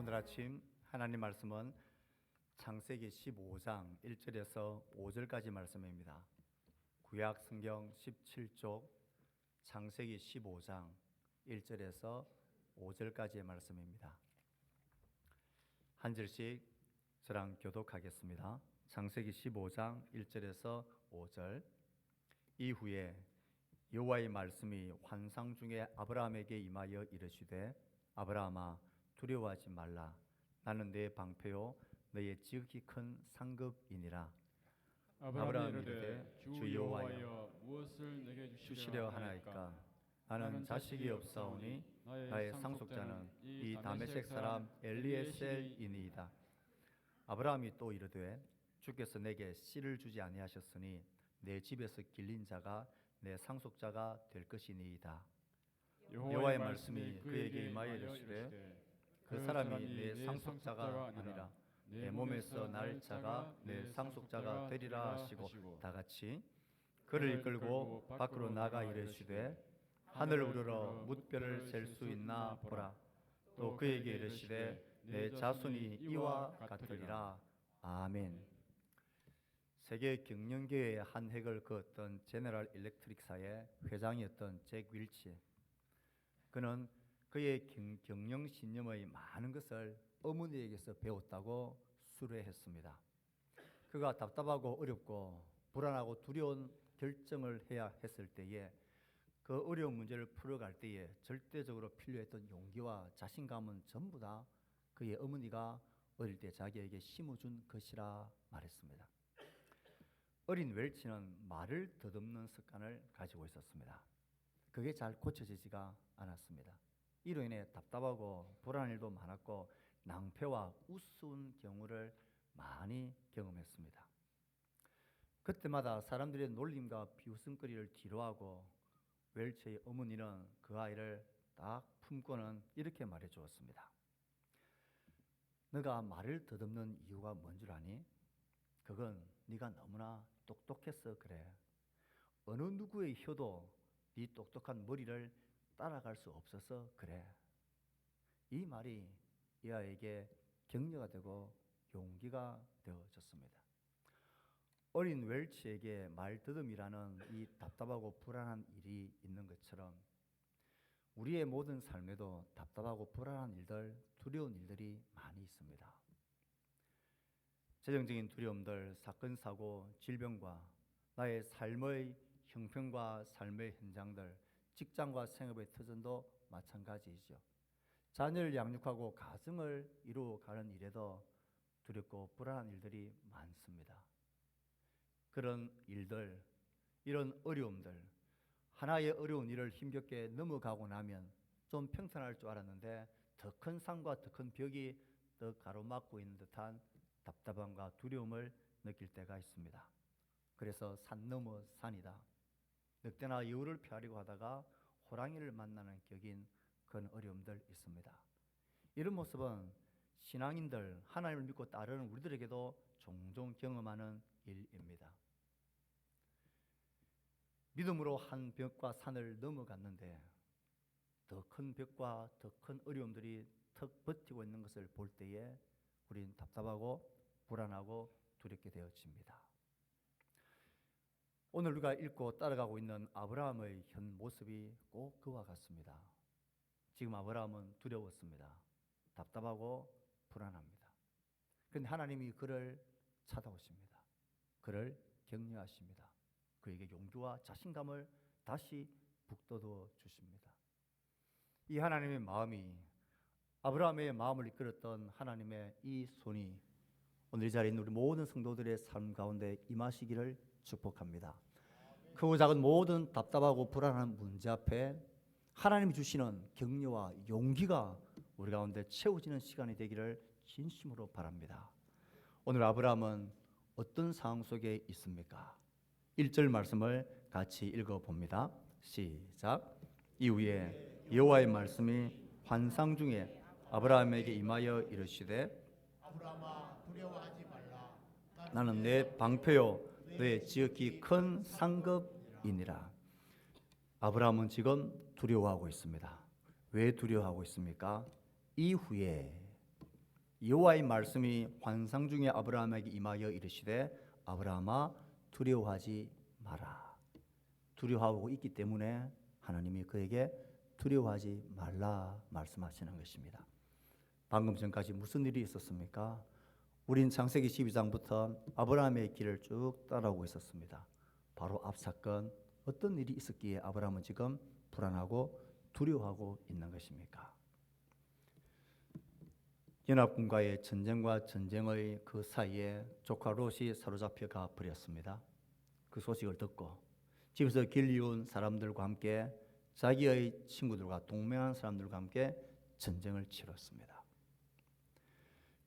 오늘 아침 하나님 말씀은 창세기 15장 1절에서 5절까지 말씀입니다. 구약 성경 17쪽 창세기 15장 1절에서 5절까지의 말씀입니다. 한 절씩 저랑 교독하겠습니다. 창세기 15장 1절에서 5절. 이후에 여호와의 말씀이 환상 중에 아브라함에게 임하여 이르시되 아브라함아 두려워하지 말라. 나는 네 방패요 너의 지극히 큰 상급이니라. 아브라함이 이르되 주 여호와여 무엇을 내게 주시려 하나이까. 나는 자식이 없사오니 나의 상속자는 이 다메섹 사람 엘리에셀이니이다. 아브라함이 또 이르되 주께서 내게 씨를 주지 아니하셨으니 내 집에서 길린 자가 내 상속자가 될 것이니이다. 여호와의 말씀이 그에게 임하여 이르시되 그 사람이 내 상속자가 아니라 내 몸에서 날 자가 내 상속자가 되리라 하시고 다같이 그를 이끌고 밖으로 나가 이르시되 하늘 우러러 뭇별을 셀 수 있나 보라. 또 그에게 이르시되 내 자손이 이와 같으리라. 아멘. 세계 경영계의 한 획을 그었던 제너럴 일렉트릭사의 회장이었던 잭 윌치. 그는 그의 경영 신념의 많은 것을 어머니에게서 배웠다고 수레했습니다. 그가 답답하고 어렵고 불안하고 두려운 결정을 해야 했을 때에 그 어려운 문제를 풀어갈 때에 절대적으로 필요했던 용기와 자신감은 전부 다 그의 어머니가 어릴 때 자기에게 심어준 것이라 말했습니다. 어린 웰치는 말을 더듬는 습관을 가지고 있었습니다. 그게 잘 고쳐지지가 않았습니다. 이로 인해 답답하고 불안한 일도 많았고 낭패와 우스운 경우를 많이 경험했습니다. 그때마다 사람들의 놀림과 비웃음거리를 뒤로하고 웰치의 어머니는 그 아이를 딱 품고는 이렇게 말해 주었습니다. 너가 말을 더듬는 이유가 뭔 줄 아니? 그건 네가 너무나 똑똑해서 그래. 어느 누구의 혀도 네 똑똑한 머리를 따라갈 수 없어서 그래. 이 말이 이 아이에게 격려가 되고 용기가 되어졌습니다. 어린 웰치에게 말더듬이라는 이 답답하고 불안한 일이 있는 것처럼 우리의 모든 삶에도 답답하고 불안한 일들, 두려운 일들이 많이 있습니다. 재정적인 두려움들, 사건, 사고, 질병과 나의 삶의 형편과 삶의 현장들, 직장과 생업의 터전도 마찬가지이죠. 자녀를 양육하고 가정을 이루어가는 일에도 두렵고 불안한 일들이 많습니다. 그런 일들, 이런 어려움들, 하나의 어려운 일을 힘겹게 넘어가고 나면 좀 평탄할 줄 알았는데 더 큰 산과 더 큰 벽이 더 가로막고 있는 듯한 답답함과 두려움을 느낄 때가 있습니다. 그래서 산 넘어 산이다. 늑대나 여우를 피하려고 하다가 호랑이를 만나는 격인 그런 어려움들 있습니다. 이런 모습은 신앙인들, 하나님을 믿고 따르는 우리들에게도 종종 경험하는 일입니다. 믿음으로 한 벽과 산을 넘어갔는데 더 큰 벽과 더 큰 어려움들이 턱 버티고 있는 것을 볼 때에 우리는 답답하고 불안하고 두렵게 되어집니다. 오늘 우리가 읽고 따라가고 있는 아브라함의 현 모습이 꼭 그와 같습니다. 지금 아브라함은 두려웠습니다. 답답하고 불안합니다. 그런데 하나님이 그를 찾아오십니다. 그를 격려하십니다. 그에게 용기와 자신감을 다시 북돋워 주십니다. 이 하나님의 마음이 아브라함의 마음을 이끌었던 하나님의 이 손이 오늘 이 자리에 있는 우리 모든 성도들의 삶 가운데 임하시기를 축복합니다. 크고 작은 모든 답답하고 불안한 문제 앞에 하나님이 주시는 격려와 용기가 우리 가운데 채워지는 시간이 되기를 진심으로 바랍니다. 오늘 아브라함은 어떤 상황 속에 있습니까? 1절 말씀을 같이 읽어봅니다. 시작. 이후에 여호와의 말씀이 환상 중에 아브라함에게 임하여 이르시되 아브라함아 두려워하지 말라. 나는 내 방패요 너의 지극히 큰 상급이니라. 아브라함은 지금 두려워하고 있습니다. 왜 두려워하고 있습니까? 이후에 여호와의 말씀이 환상 중에 아브라함에게 임하여 이르시되 아브라함아 두려워하지 마라. 두려워하고 있기 때문에 하나님이 그에게 두려워하지 말라 말씀하시는 것입니다. 방금 전까지 무슨 일이 있었습니까? 우린 창세기 12장부터 아브라함의 길을 쭉 따라오고 있었습니다. 바로 앞 사건 어떤 일이 있었기에 아브라함은 지금 불안하고 두려워하고 있는 것입니까? 연합군과의 전쟁과 전쟁의 그 사이에 조카 롯이 사로잡혀 가 버렸습니다. 그 소식을 듣고 집에서 길 이은 사람들과 함께 자기의 친구들과 동맹한 사람들과 함께 전쟁을 치렀습니다.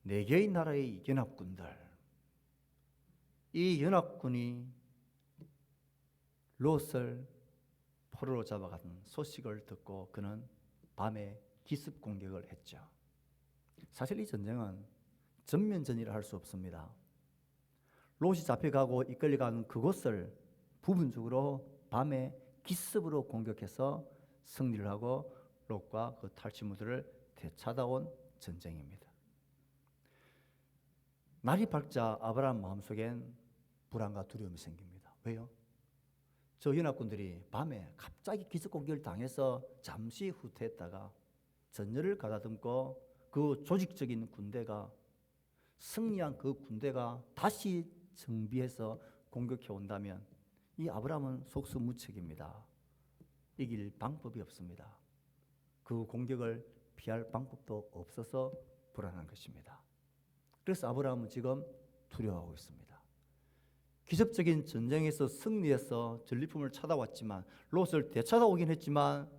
4개의 나라의 연합군들, 이 연합군이 롯을 포로로 잡아간 소식을 듣고 그는 밤에 기습 공격을 했죠. 사실 이 전쟁은 전면전이라 할 수 없습니다. 롯이 잡혀가고 이끌려가는 그곳을 부분적으로 밤에 기습으로 공격해서 승리를 하고 롯과 그 탈취물들을 되찾아온 전쟁입니다. 날이 밝자 아브라함 마음속엔 불안과 두려움이 생깁니다. 왜요? 저 연합군들이 밤에 갑자기 기습 공격을 당해서 잠시 후퇴했다가 전열을 가다듬고 그 조직적인 군대가 승리한 그 군대가 다시 정비해서 공격해 온다면 이 아브라함은 속수무책입니다. 이길 방법이 없습니다. 그 공격을 피할 방법도 없어서 불안한 것입니다. 그래서 아브라함은 지금 두려워하고 있습니다. 기습적인 전쟁에서 승리해서 전리품을 찾아왔지만 롯을 되찾아오긴 했지만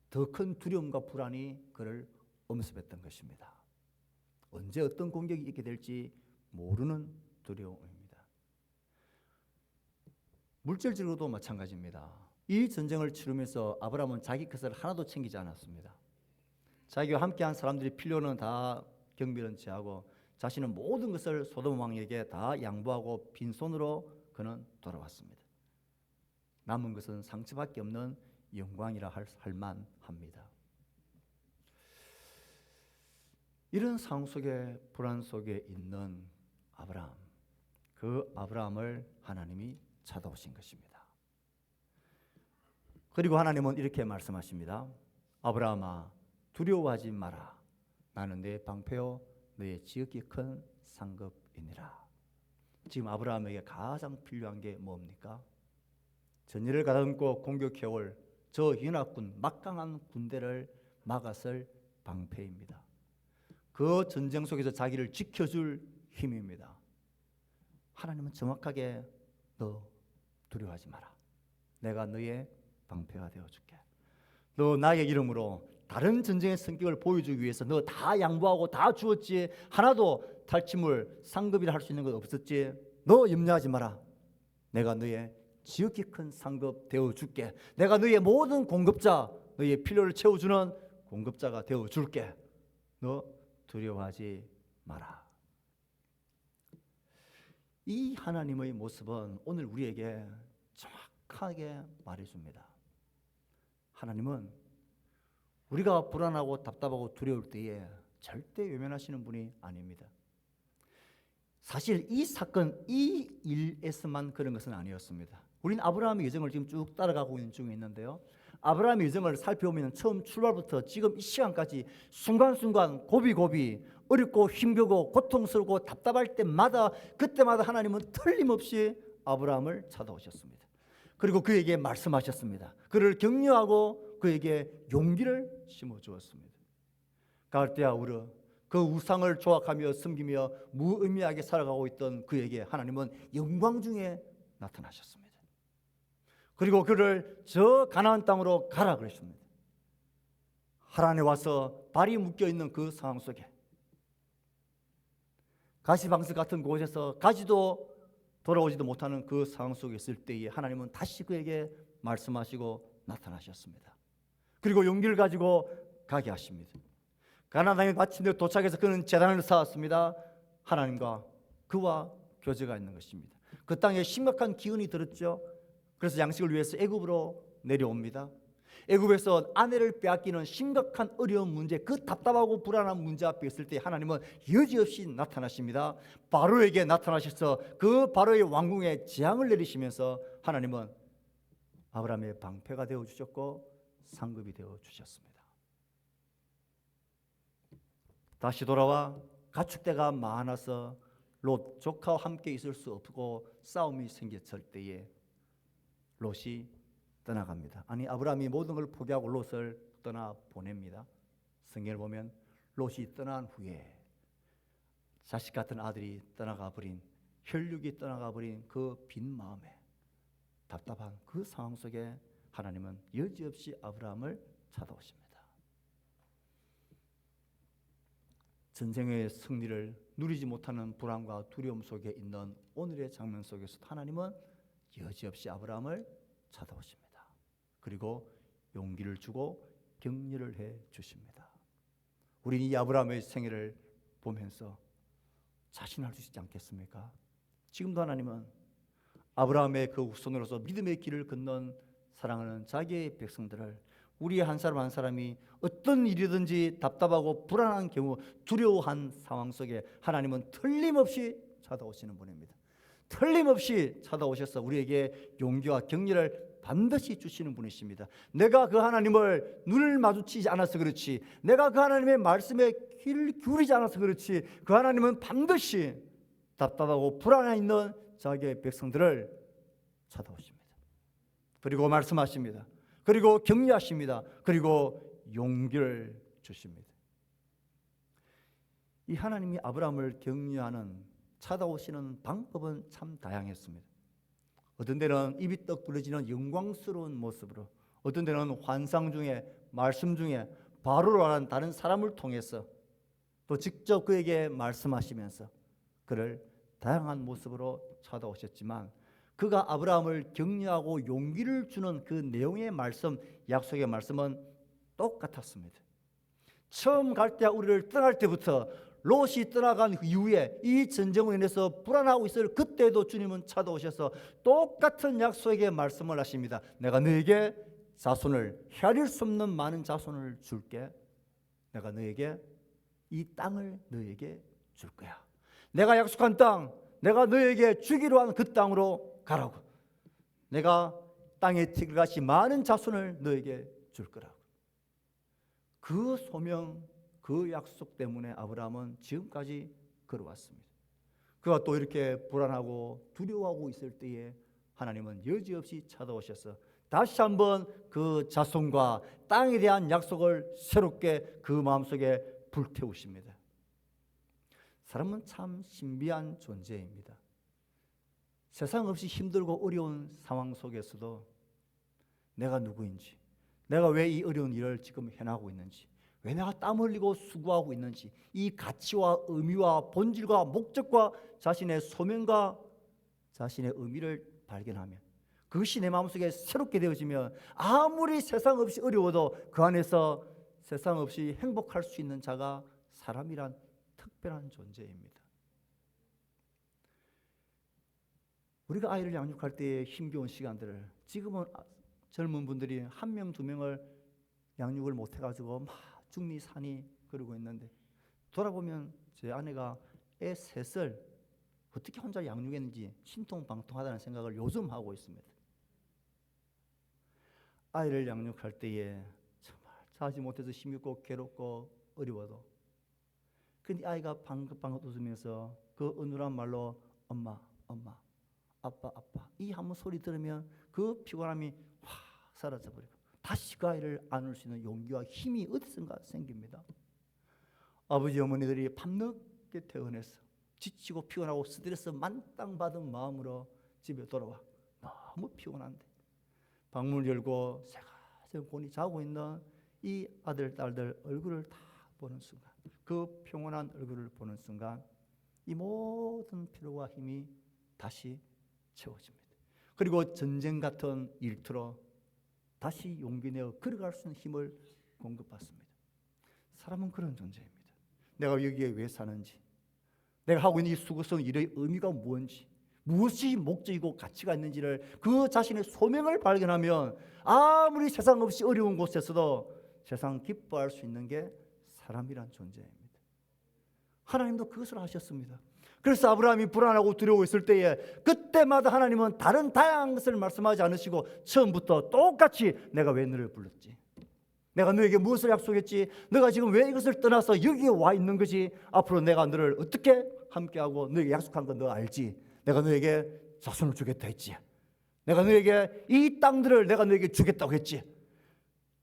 더 큰 두려움과 불안이 그를 엄습했던 것입니다. 언제 어떤 공격이 있게 될지 모르는 두려움입니다. 물질적으로도 마찬가지입니다. 이 전쟁을 치르면서 아브라함은 자기 것을 하나도 챙기지 않았습니다. 자기와 함께한 사람들이 필요는 다 경비는 제하고 자신은 모든 것을 소돔 왕에게 다 양보하고 빈손으로 그는 돌아왔습니다. 남은 것은 상처밖에 없는 영광이라 할 만합니다. 이런 상황 속에 불안 속에 있는 아브라함, 그 아브라함을 하나님이 찾아오신 것입니다. 그리고 하나님은 이렇게 말씀하십니다. 아브라함아 두려워하지 마라. 나는 내 방패요 너의 지극히 큰 상급이니라. 지금 아브라함에게 가장 필요한 게 뭡니까? 전열을 가다듬고 공격해올 저 연합군 막강한 군대를 막았을 방패입니다. 그 전쟁 속에서 자기를 지켜줄 힘입니다. 하나님은 정확하게 너 두려워하지 마라. 내가 너의 방패가 되어줄게. 너 나의 이름으로 다른 전쟁의 성격을 보여주기 위해서 너 다 양보하고 다 주었지. 하나도 탈취물 상급이라 할 수 있는 것 없었지. 너 염려하지 마라. 내가 너의 지극히 큰 상급 되어줄게. 내가 너의 모든 공급자, 너의 필요를 채워주는 공급자가 되어줄게. 너 두려워하지 마라. 이 하나님의 모습은 오늘 우리에게 정확하게 말해줍니다. 하나님은 우리가 불안하고 답답하고 두려울 때에 절대 외면하시는 분이 아닙니다. 사실 이 사건, 이 일에서만 그런 것은 아니었습니다. 우리는 아브라함의 여정을 지금 쭉 따라가고 있는 중에 있는데요. 아브라함의 여정을 살펴보면 처음 출발부터 지금 이 시간까지 순간순간 고비고비 어렵고 힘들고 고통스럽고 답답할 때마다 그때마다 하나님은 틀림없이 아브라함을 찾아오셨습니다. 그리고 그에게 말씀하셨습니다. 그를 격려하고 그에게 용기를 심어주었습니다. 갈대아 우르 그 우상을 조악하며 섬기며 무의미하게 살아가고 있던 그에게 하나님은 영광 중에 나타나셨습니다. 그리고 그를 저 가나안 땅으로 가라 그랬습니다. 하란에 와서 발이 묶여있는 그 상황 속에 가시방석 같은 곳에서 가지도 돌아오지도 못하는 그 상황 속에 있을 때에 하나님은 다시 그에게 말씀하시고 나타나셨습니다. 그리고 용기를 가지고 가게 하십니다. 가나안 땅에 마침내 도착해서 그는 제단을 쌓았습니다. 하나님과 그와 교제가 있는 것입니다. 그 땅에 심각한 기운이 들었죠. 그래서 양식을 위해서 애굽으로 내려옵니다. 애굽에서 아내를 빼앗기는 심각한 어려운 문제, 그 답답하고 불안한 문제 앞에 있을 때 하나님은 여지없이 나타나십니다. 바로에게 나타나셔서 그 바로의 왕궁에 재앙을 내리시면서 하나님은 아브라함의 방패가 되어 주셨고 상급이 되어 주셨습니다. 다시 돌아와 가축대가 많아서 롯 조카와 함께 있을 수 없고 싸움이 생겼을 때에 롯이 떠나갑니다. 아니, 아브라함이 모든 걸 포기하고 롯을 떠나 보냅니다. 성경을 보면 롯이 떠난 후에 자식 같은 아들이 떠나가 버린, 혈육이 떠나가 버린 그 빈 마음에 답답한 그 상황 속에 하나님은 여지없이 아브라함을 찾아오십니다. 전쟁의 승리를 누리지 못하는 불안과 두려움 속에 있는 오늘의 장면 속에서 하나님은 여지없이 아브라함을 찾아오십니다. 그리고 용기를 주고 격려를 해 주십니다. 우리는 이 아브라함의 생애를 보면서 자신할 수 있지 않겠습니까? 지금도 하나님은 아브라함의 그 후손으로서 믿음의 길을 걷는 사랑하는 자기의 백성들을, 우리 한 사람 한 사람이 어떤 일이든지 답답하고 불안한 경우, 두려워한 상황 속에 하나님은 틀림없이 찾아오시는 분입니다. 틀림없이 찾아오셔서 우리에게 용기와 격려를 반드시 주시는 분이십니다. 내가 그 하나님을 눈을 마주치지 않아서 그렇지, 내가 그 하나님의 말씀에 귀를 기울이지 않아서 그렇지, 그 하나님은 반드시 답답하고 불안해 있는 자기의 백성들을 찾아오십니다. 그리고 말씀하십니다. 그리고 격려하십니다. 그리고 용기를 주십니다. 이 하나님이 아브라함을 격려하는, 찾아오시는 방법은 참 다양했습니다. 어떤 때는 입이 떡 부러지는 영광스러운 모습으로, 어떤 때는 환상 중에, 말씀 중에 바로로 하는 다른 사람을 통해서, 또 직접 그에게 말씀하시면서 그를 다양한 모습으로 찾아오셨지만, 그가 아브라함을 격려하고 용기를 주는 그 내용의 말씀, 약속의 말씀은 똑같았습니다. 처음 갈 때, 우리를 떠날 때부터 롯이 떠나간 이후에 이 전쟁으로 인해서 불안하고 있을 그때도 주님은 찾아오셔서 똑같은 약속의 말씀을 하십니다. 내가 너에게 자손을, 헤아릴 수 없는 많은 자손을 줄게. 내가 너에게 이 땅을 너에게 줄 거야. 내가 약속한 땅, 내가 너에게 주기로 한 그 땅으로 가라고. 내가 땅에 티끌같이 많은 자손을 너에게 줄 거라고. 그 소명, 그 약속 때문에 아브라함은 지금까지 걸어왔습니다. 그가 또 이렇게 불안하고 두려워하고 있을 때에 하나님은 여지없이 찾아오셔서 다시 한번 그 자손과 땅에 대한 약속을 새롭게 그 마음속에 불태우십니다. 사람은 참 신비한 존재입니다. 세상 없이 힘들고 어려운 상황 속에서도 내가 누구인지, 내가 왜 이 어려운 일을 지금 해나가고 있는지, 왜 내가 땀 흘리고 수고하고 있는지, 이 가치와 의미와 본질과 목적과 자신의 소명과 자신의 의미를 발견하면, 그것이 내 마음속에 새롭게 되어지면 아무리 세상 없이 어려워도 그 안에서 세상 없이 행복할 수 있는 자가 사람이란 특별한 존재입니다. 우리가 아이를 양육할 때의 힘겨운 시간들을, 지금은 젊은 분들이 한 명, 두 명을 양육을 못해가지고 막 중리산이 그러고 있는데, 돌아보면 제 아내가 애 셋을 어떻게 혼자 양육했는지 신통방통하다는 생각을 요즘 하고 있습니다. 아이를 양육할 때에 정말 자지 못해서 힘있고 괴롭고 어려워도, 근데 아이가 방긋방긋 웃으면서 그 어눌한 말로 엄마, 엄마, 아빠, 아빠, 이 한 번 소리 들으면 그 피곤함이 확 사라져버리고 다시 그 아이를 안을 수 있는 용기와 힘이 어디선가 생깁니다. 아버지 어머니들이 밤늦게 퇴근해서 지치고 피곤하고 스트레스 만땅 받은 마음으로 집에 돌아와 너무 피곤한데 방문을 열고 새가슴 곤히 자고 있는 이 아들 딸들 얼굴을 다 보는 순간, 그 평온한 얼굴을 보는 순간 이 모든 피로와 힘이 다시 채워집니다. 그리고 전쟁 같은 일터로 다시 용기 내어 걸어갈 수 있는 힘을 공급받습니다. 사람은 그런 존재입니다. 내가 여기에 왜 사는지, 내가 하고 있는 이 수고스러운 일의 의미가 무엇인지, 무엇이 목적이고 가치가 있는지를 그 자신의 소명을 발견하면 아무리 세상 없이 어려운 곳에서도 세상 기뻐할 수 있는 게 사람이란 존재입니다. 하나님도 그것을 하셨습니다. 그래서 아브라함이 불안하고 두려워했을 때에 그때마다 하나님은 다른 다양한 것을 말씀하지 않으시고 처음부터 똑같이 내가 왜 너를 불렀지? 내가 너에게 무엇을 약속했지? 너가 지금 왜 이것을 떠나서 여기에 와 있는 거지? 앞으로 내가 너를 어떻게 함께하고 너에게 약속한 건 너 알지? 내가 너에게 자손을 주겠다 했지. 내가 너에게 이 땅들을 내가 너에게 주겠다고 했지.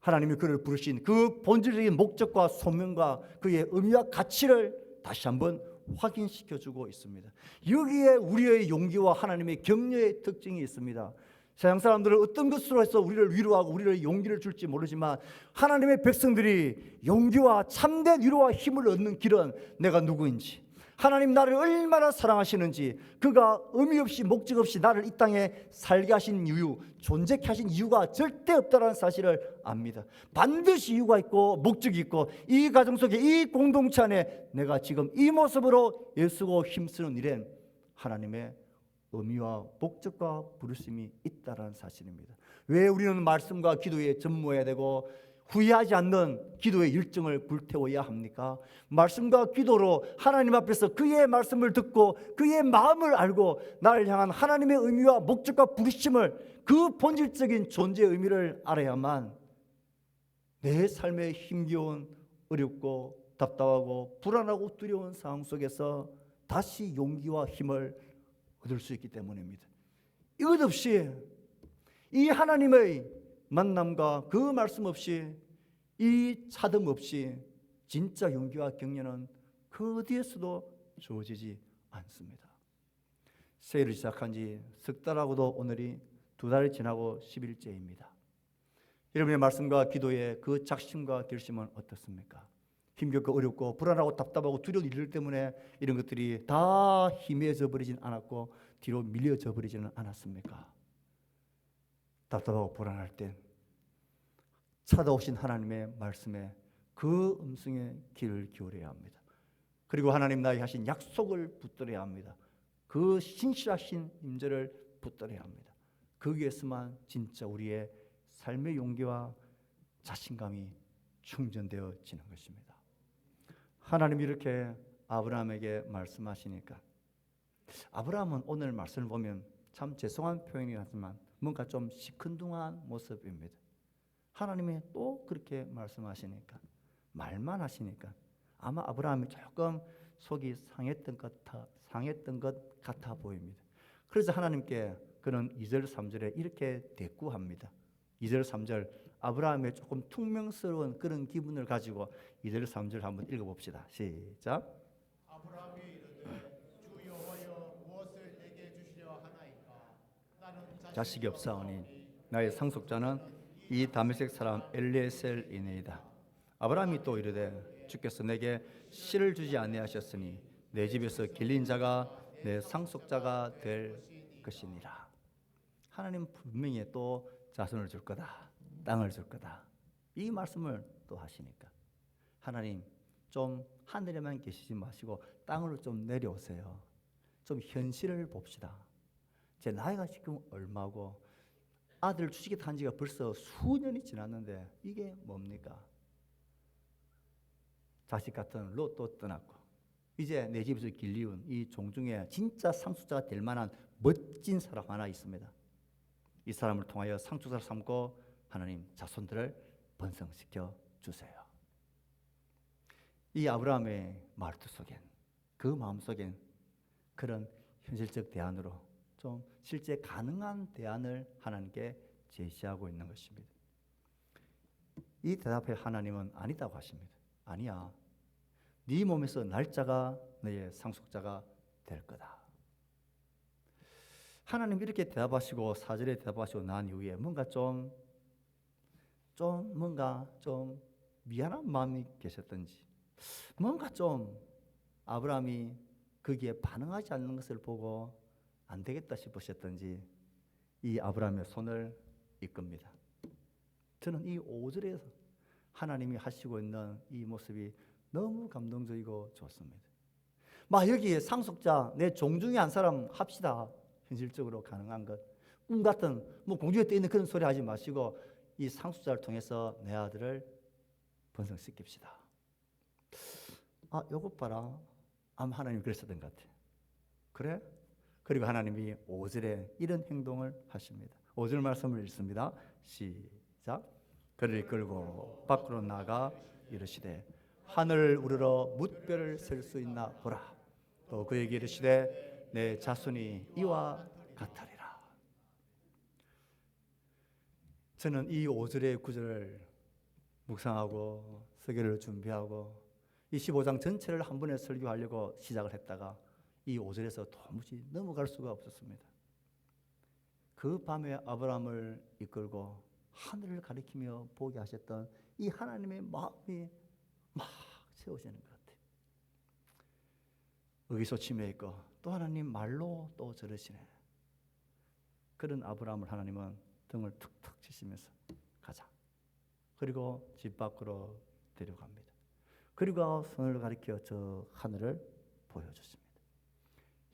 하나님이 그를 부르신 그 본질적인 목적과 소명과 그의 의미와 가치를 다시 한번 확인시켜주고 있습니다. 여기에 우리의 용기와 하나님의 격려의 특징이 있습니다. 세상 사람들은 어떤 것으로 해서 우리를 위로하고 우리를 용기를 줄지 모르지만 하나님의 백성들이 용기와 참된 위로와 힘을 얻는 길은 내가 누구인지, 하나님 나를 얼마나 사랑하시는지, 그가 의미 없이 목적 없이 나를 이 땅에 살게 하신 이유, 존재케 하신 이유가 절대 없다는 사실을 압니다. 반드시 이유가 있고 목적이 있고 이 가정 속에 이 공동체 안에 내가 지금 이 모습으로 애쓰고 힘쓰는 일엔 하나님의 의미와 목적과 부르심이 있다는 사실입니다. 왜 우리는 말씀과 기도에 전무해야 되고 후회하지 않는 기도의 일정을 불태워야 합니까? 말씀과 기도로 하나님 앞에서 그의 말씀을 듣고 그의 마음을 알고 나를 향한 하나님의 의미와 목적과 부르심을, 그 본질적인 존재의 의미를 알아야만 내 삶의 힘겨운, 어렵고 답답하고 불안하고 두려운 상황 속에서 다시 용기와 힘을 얻을 수 있기 때문입니다. 이것 없이, 이 하나님의 만남과 그 말씀 없이, 이 차듬 없이 진짜 용기와 격려는 그 어디에서도 주어지지 않습니다. 새해를 시작한 지 석 달하고도 오늘이 2달이 지나고 10일째입니다. 여러분의 말씀과 기도의 그 작심과 결심은 어떻습니까? 힘겹고 어렵고 불안하고 답답하고 두려운 일들 때문에 이런 것들이 다 희미해져 버리진 않았고 뒤로 밀려져 버리지는 않았습니까? 답답하고 불안할 땐 찾아오신 하나님의 말씀에 그 음성에 귀를 기울여야 합니다. 그리고 하나님 나에게 하신 약속을 붙들어야 합니다. 그 신실하신 임재를 붙들어야 합니다. 거기에서만 진짜 우리의 삶의 용기와 자신감이 충전되어지는 것입니다. 하나님이 이렇게 아브라함에게 말씀하시니까, 아브라함은 오늘 말씀을 보면 참 죄송한 표현이 같지만 뭔가 좀 시큰둥한 모습입니다. 하나님이 또 그렇게 말씀하시니까, 말만 하시니까 아마 아브라함이 조금 속이 상했던 것 같아 보입니다. 그래서 하나님께 그는 2절 3절에 이렇게 대꾸합니다. 2절 3절 아브라함의 조금 퉁명스러운 그런 기분을 가지고 2절 3절 한번 읽어봅시다. 시작. 아브라함이 이르되 주 여호와여 무엇을 내게 주시려 하나이까? 나는 자식이 없사오니 나의 상속자는 이 다메섹 사람 엘리에셀이니이다. 아브라함이 또 이르되 주께서 내게 씨를 주지 아니하셨으니 내 집에서 길린 자가 내 상속자가 될 것이니라. 하나님 분명히 또 자손을 줄 거다, 땅을 줄 거다, 이 말씀을 또 하시니까 하나님 좀 하늘에만 계시지 마시고 땅으로 좀 내려오세요. 좀 현실을 봅시다. 제 나이가 지금 얼마고 아들을 주시겠다 한 지가 벌써 수년이 지났는데 이게 뭡니까? 자식 같은 롯도 떠났고 이제 내 집에서 길리운 이 종중에 진짜 상속자가 될 만한 멋진 사람 하나 있습니다. 이 사람을 통하여 상속자를 삼고 하나님 자손들을 번성시켜 주세요. 이 아브라함의 말투 속엔, 그 마음 속엔 그런 현실적 대안으로 좀 실제 가능한 대안을 하나님께 제시하고 있는 것입니다. 이 대답에 하나님은 아니다고 하십니다. 아니야, 네 몸에서 날짜가 너의 상속자가 될 거다. 하나님 이렇게 대답하시고 4절에 대답하시고 난 이후에 뭔가 좀 미안한 마음이 계셨던지, 뭔가 좀 아브라함이 거기에 반응하지 않는 것을 보고 안 되겠다 싶으셨던지 이 아브라함의 손을 이끕니다. 저는 이 5절에서 하나님이 하시고 있는 이 모습이 너무 감동적이고 좋습니다. 막 여기에 상속자 내 종중에 한 사람 합시다. 현실적으로 가능한 것. 같은 뭐 공중에 떠 있는 그런 소리 하지 마시고 이 상속자를 통해서 내 아들을 번성시킵시다. 요것 봐라. 아마 하나님이 그랬었던 것 같아. 그래? 그리고 하나님이 5절에 이런 행동을 하십니다. 5절 말씀을 읽습니다. 시작. 그를 이끌고 밖으로 나가 이르시되 하늘을 우러러 뭇별을 셀 수 있나 보라. 또 그에게 이르시되 내 자손이 이와 같으리라. 저는 이 5절의 구절을 묵상하고 설교를 준비하고 이 15장 전체를 한 번에 설교하려고 시작을 했다가 이 5절에서 도무지 넘어갈 수가 없었습니다. 그 밤에 아브라함을 이끌고 하늘을 가리키며 보게 하셨던 이 하나님의 마음이 막 세워지는 것 같아요. 의기소침해 있고 또 하나님 말로 또 저러시네. 그런 아브라함을 하나님은 등을 툭툭 치시면서 가자. 그리고 집 밖으로 데려갑니다. 그리고 손을 가리켜 저 하늘을 보여줬습니다.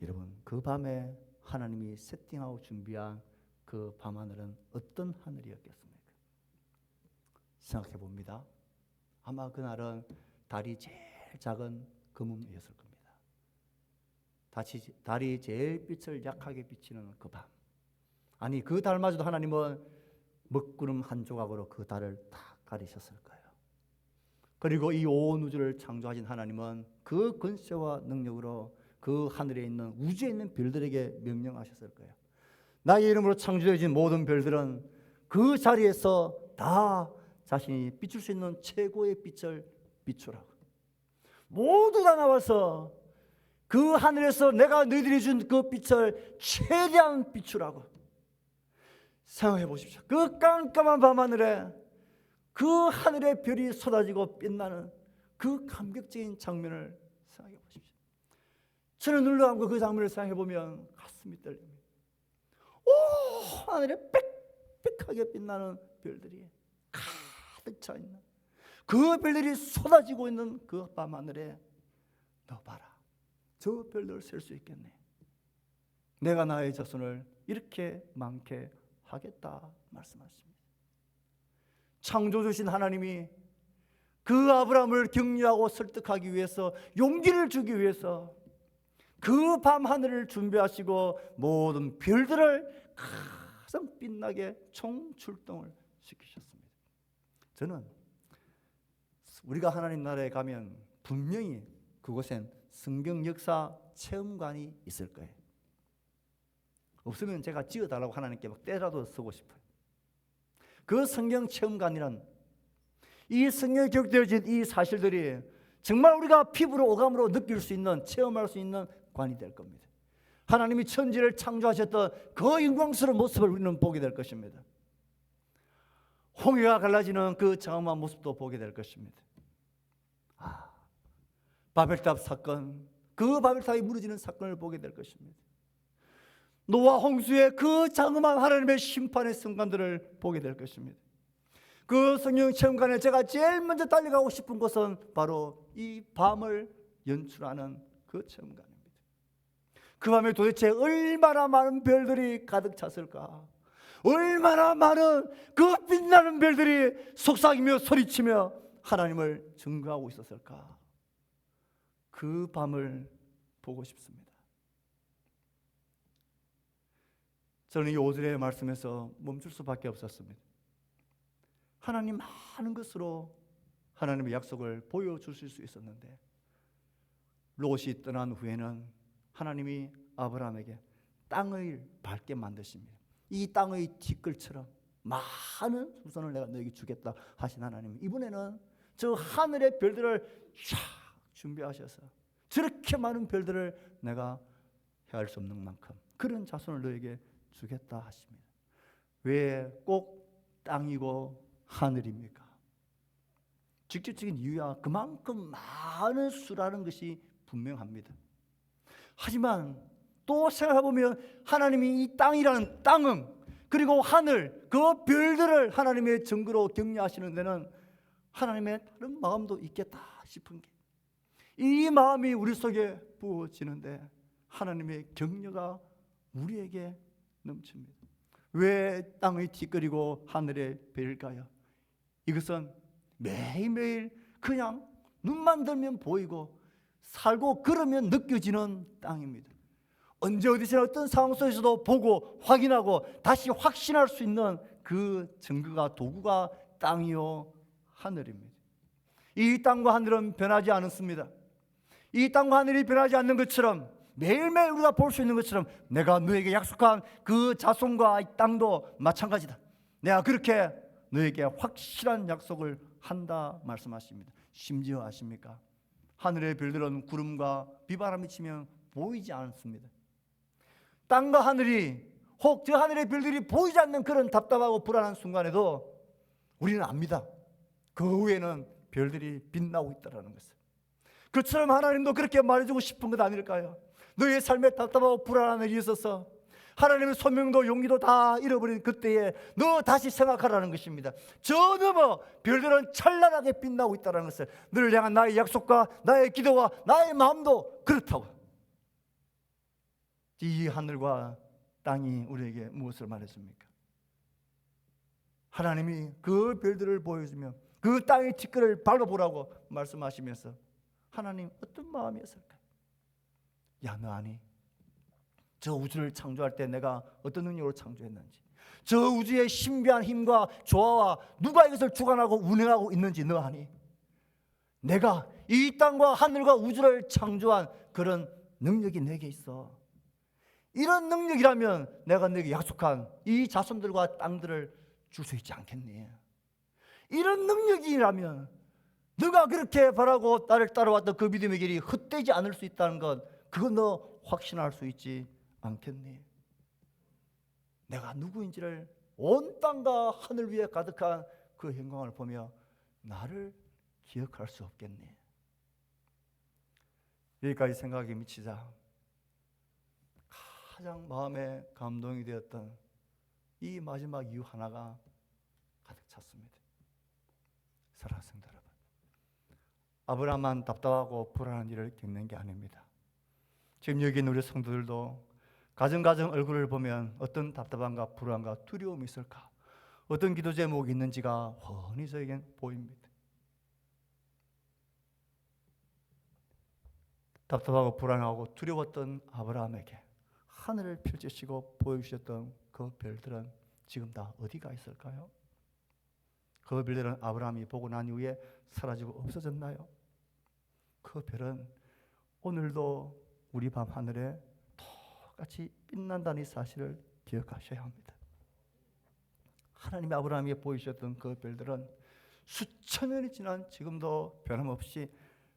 여러분, 그 밤에 하나님이 세팅하고 준비한 그 밤하늘은 어떤 하늘이었겠습니까? 생각해 봅니다. 아마 그날은 달이 제일 작은 금음이었을 겁니다. 달이 제일 빛을 약하게 비치는 그 밤. 아니, 그 달마저도 하나님은 먹구름 한 조각으로 그 달을 다 가리셨을 거예요. 그리고 이 온 우주를 창조하신 하나님은 그 권세와 능력으로 그 하늘에 있는 우주에 있는 별들에게 명령하셨을 거예요. 나의 이름으로 창조해진 모든 별들은 그 자리에서 다 자신이 비출 수 있는 최고의 빛을 비추라고. 모두 다 나와서 그 하늘에서 내가 너희들이 준 그 빛을 최대한 비추라고. 생각해 보십시오. 그 깜깜한 밤하늘에 그 하늘의 별이 쏟아지고 빛나는 그 감격적인 장면을 생각해 보십시오. 저는 눈을 감고 그 장면을 생각해 보면 가슴이 떨립니다. 오, 하늘에 빽빽하게 빛나는 별들이 가득 차 있는 그 별들이 쏟아지고 있는 그 밤하늘에 너 봐라. 저 별들을 셀 수 있겠네. 내가 나의 자손을 이렇게 많게 하겠다 말씀하십니다. 창조 주신 하나님이 그 아브라함을 격려하고 설득하기 위해서, 용기를 주기 위해서 그 밤 하늘을 준비하시고 모든 별들을 가장 빛나게 총출동을 시키셨습니다. 저는 우리가 하나님 나라에 가면 분명히 그곳엔 성경 역사 체험관이 있을 거예요. 없으면 제가 지어달라고 하나님께 막 때라도 쓰고 싶어요. 그 성경 체험관이란 이 성경에 기록되어진 이 사실들이 정말 우리가 피부로 오감으로 느낄 수 있는, 체험할 수 있는 관이 될 겁니다. 하나님이 천지를 창조하셨던 그 영광스러운 모습을 우리는 보게 될 것입니다. 홍해가 갈라지는 그 장엄한 모습도 보게 될 것입니다. 바벨탑 사건, 그 바벨탑이 무너지는 사건을 보게 될 것입니다. 노아 홍수의 그 장엄한 하나님의 심판의 순간들을 보게 될 것입니다. 그 성경 체험관에 제가 제일 먼저 달려가고 싶은 곳은 바로 이 밤을 연출하는 그 체험관입니다. 그 밤에 도대체 얼마나 많은 별들이 가득 찼을까? 얼마나 많은 그 빛나는 별들이 속삭이며 소리치며 하나님을 증거하고 있었을까? 그 밤을 보고 싶습니다. 저는 이 5절의 말씀에서 멈출 수밖에 없었습니다. 하나님 많은 것으로 하나님의 약속을 보여주실 수 있었는데 롯이 떠난 후에는 하나님이 아브라함에게 땅을 밝게 만드십니다. 이 땅의 티끌처럼 많은 후손을 내가 너에게 주겠다 하신 하나님, 이번에는 저 하늘의 별들을 쫙 준비하셔서 저렇게 많은 별들을 내가 헤아릴 수 없는 만큼 그런 자손을 너에게 주겠다 하십니다. 왜 꼭 땅이고 하늘입니까? 직접적인 이유야 그만큼 많은 수라는 것이 분명합니다. 하지만 또 생각해보면 하나님이 이 땅이라는 땅은, 그리고 하늘, 그 별들을 하나님의 증거로 격려하시는 데는 하나님의 다른 마음도 있겠다 싶은 게, 이 마음이 우리 속에 부어지는데 하나님의 격려가 우리에게 넘칩니다. 왜 땅의 티끌이고 하늘의 별일까요? 이것은 매일매일 그냥 눈만 들면 보이고 살고 걸으면 느껴지는 땅입니다. 언제 어디서나 어떤 상황 속에서도 보고 확인하고 다시 확신할 수 있는 그 증거가 도구가 땅이요 하늘입니다. 이 땅과 하늘은 변하지 않습니다. 이 땅과 하늘이 변하지 않는 것처럼 매일매일 우리가 볼 수 있는 것처럼 내가 너에게 약속한 그 자손과 이 땅도 마찬가지다. 내가 그렇게 너에게 확실한 약속을 한다 말씀하십니다. 심지어 아십니까? 하늘의 별들은 구름과 비바람이 치면 보이지 않습니다. 땅과 하늘이 혹 저 하늘의 별들이 보이지 않는 그런 답답하고 불안한 순간에도 우리는 압니다. 그 위에는 별들이 빛나고 있다는 것을. 그처럼 하나님도 그렇게 말해주고 싶은 것 아닐까요? 너의 삶에 답답하고 불안한 일이 있어서 하나님의 소명도 용기도 다 잃어버린 그때에 너 다시 생각하라는 것입니다. 저 너머 별들은 찬란하게 빛나고 있다는 것을, 너를 향한 나의 약속과 나의 기도와 나의 마음도 그렇다고. 이 하늘과 땅이 우리에게 무엇을 말했습니까? 하나님이 그 별들을 보여주며 그 땅의 티끌을 밟아보라고 말씀하시면서 하나님 어떤 마음이었을까요? 야, 너 아니? 저 우주를 창조할 때 내가 어떤 능력으로 창조했는지, 저 우주의 신비한 힘과 조화와 누가 이것을 주관하고 운행하고 있는지 너 아니? 내가 이 땅과 하늘과 우주를 창조한 그런 능력이 내게 있어. 이런 능력이라면 내가 너에게 약속한 이 자손들과 땅들을 줄 수 있지 않겠니? 이런 능력이라면 너가 그렇게 바라고 나를 따라왔던 그 믿음의 길이 헛되지 않을 수 있다는 것, 그건 너 확신할 수 있지 않겠니? 내가 누구인지를 온 땅과 하늘 위에 가득한 그 영광을 보며 나를 기억할 수 없겠니? 여기까지 생각이 미치자 가장 마음에 감동이 되었던 이 마지막 이유 하나가 가득 찼습니다. 사랑하는 성도 여러분, 아브라함만 답답하고 불안한 일을 겪는 게 아닙니다. 지금 여기 있는 우리 성도들도 가정가정 얼굴을 보면 어떤 답답함과 불안과 두려움이 있을까, 어떤 기도 제목이 있는지가 훤히 저에겐 보입니다. 답답하고 불안하고 두려웠던 아브라함에게 하늘을 펼치시고 보여주셨던 그 별들은 지금 다 어디가 있을까요? 그 별들은 아브라함이 보고 난 이후에 사라지고 없어졌나요? 그 별은 오늘도 우리 밤 하늘에 똑같이 빛난다는 이 사실을 기억하셔야 합니다. 하나님이 아브라함에게 보이셨던 그 별들은 수천 년이 지난 지금도 변함없이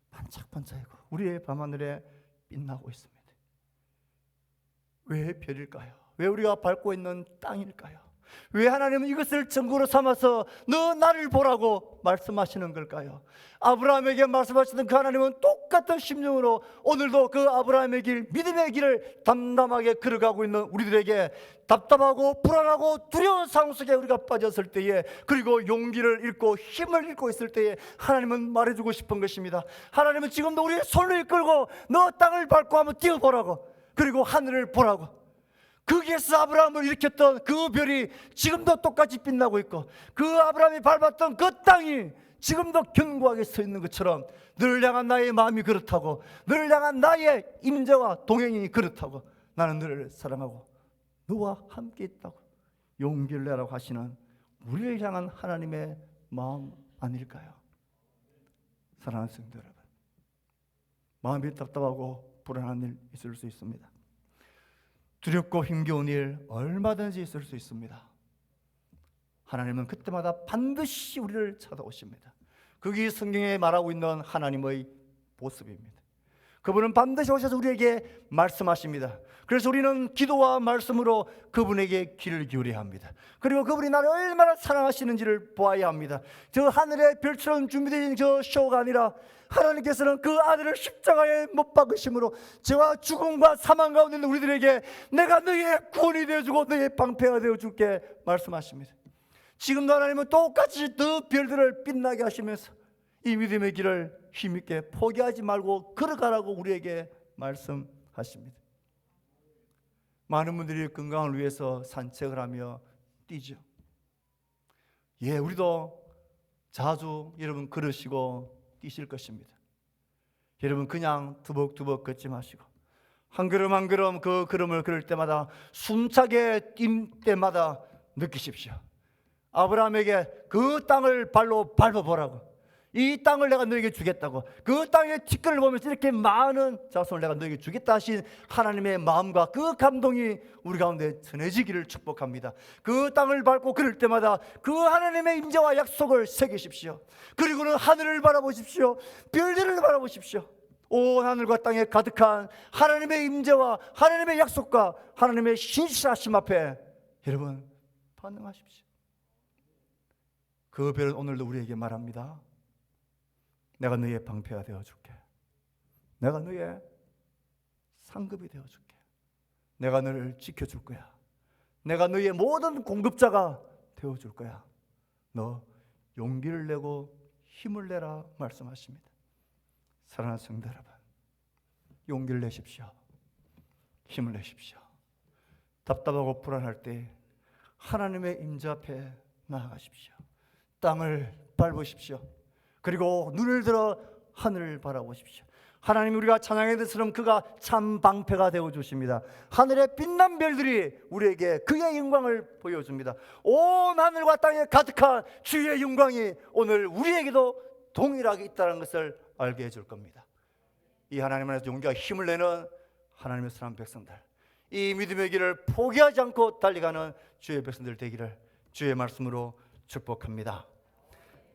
반짝반짝이고 우리의 밤하늘에 빛나고 있습니다. 왜 별일까요? 왜 우리가 밟고 있는 땅일까요? 왜 하나님은 이것을 증거로 삼아서 너 나를 보라고 말씀하시는 걸까요? 아브라함에게 말씀하시던 그 하나님은 똑같은 심령으로 오늘도 그 아브라함의 길, 믿음의 길을 담담하게 걸어가고 있는 우리들에게 답답하고 불안하고 두려운 상황 속에 우리가 빠졌을 때에, 그리고 용기를 잃고 힘을 잃고 있을 때에 하나님은 말해주고 싶은 것입니다. 하나님은 지금도 우리의 손을 이끌고 너 땅을 밟고 한번 뛰어보라고, 그리고 하늘을 보라고. 거기에서 아브라함을 일으켰던 그 별이 지금도 똑같이 빛나고 있고, 그 아브라함이 밟았던 그 땅이 지금도 견고하게 서 있는 것처럼 너를 향한 나의 마음이 그렇다고, 너를 향한 나의 임재와 동행이 그렇다고, 나는 너를 사랑하고 너와 함께 있다고 용기를 내라고 하시는 우리를 향한 하나님의 마음 아닐까요? 사랑하는 성도 여러분, 마음이 답답하고 불안한 일 있을 수 있습니다. 두렵고 힘겨운 일 얼마든지 있을 수 있습니다. 하나님은 그때마다 반드시 우리를 찾아오십니다. 그게 성경에 말하고 있는 하나님의 모습입니다. 그분은 반드시 오셔서 우리에게 말씀하십니다. 그래서 우리는 기도와 말씀으로 그분에게 귀를 기울여야 합니다. 그리고 그분이 나를 얼마나 사랑하시는지를 보아야 합니다. 저 하늘의 별처럼 준비되어 저 쇼가 아니라 하나님께서는 그 아들을 십자가에 못 박으심으로 죄와 죽음과 사망 가운데 있는 우리들에게 내가 너의 구원이 되어주고 너의 방패가 되어줄게 말씀하십니다. 지금도 하나님은 똑같이 그 별들을 빛나게 하시면서 이 믿음의 길을 힘있게 포기하지 말고 걸어가라고 우리에게 말씀하십니다. 많은 분들이 건강을 위해서 산책을 하며 뛰죠. 예, 우리도 자주 여러분 걸으시고 뛰실 것입니다. 여러분 그냥 두벅두벅 걷지 마시고 한 걸음 한 걸음 그 걸음을 걸을 때마다 숨차게 뛸 때마다 느끼십시오. 아브라함에게 그 땅을 발로 밟아보라고, 이 땅을 내가 너에게 주겠다고, 그 땅의 티끌을 보면서 이렇게 많은 자손을 내가 너에게 주겠다 하신 하나님의 마음과 그 감동이 우리 가운데 전해지기를 축복합니다. 그 땅을 밟고 걸을 때마다 그 하나님의 임재와 약속을 새기십시오. 그리고는 하늘을 바라보십시오. 별들을 바라보십시오. 온 하늘과 땅에 가득한 하나님의 임재와 하나님의 약속과 하나님의 신실하심 앞에 여러분 반응하십시오. 그 별은 오늘도 우리에게 말합니다. 내가 너의 방패가 되어줄게. 내가 너의 상급이 되어줄게. 내가 너를 지켜줄 거야. 내가 너의 모든 공급자가 되어줄 거야. 너 용기를 내고 힘을 내라 말씀하십니다. 사랑하는 성도 여러분, 용기를 내십시오. 힘을 내십시오. 답답하고 불안할 때 하나님의 임재 앞에 나아가십시오. 땅을 밟으십시오. 그리고 눈을 들어 하늘을 바라보십시오. 하나님, 우리가 찬양했던 것처럼 그가 참 방패가 되어주십니다. 하늘의 빛난 별들이 우리에게 그의 영광을 보여줍니다. 온 하늘과 땅에 가득한 주의 영광이 오늘 우리에게도 동일하게 있다는 것을 알게 해줄 겁니다. 이 하나님 안에서 용기와 힘을 내는 하나님의 사랑하는 백성들, 이 믿음의 길을 포기하지 않고 달려가는 주의 백성들 되기를 주의 말씀으로 축복합니다.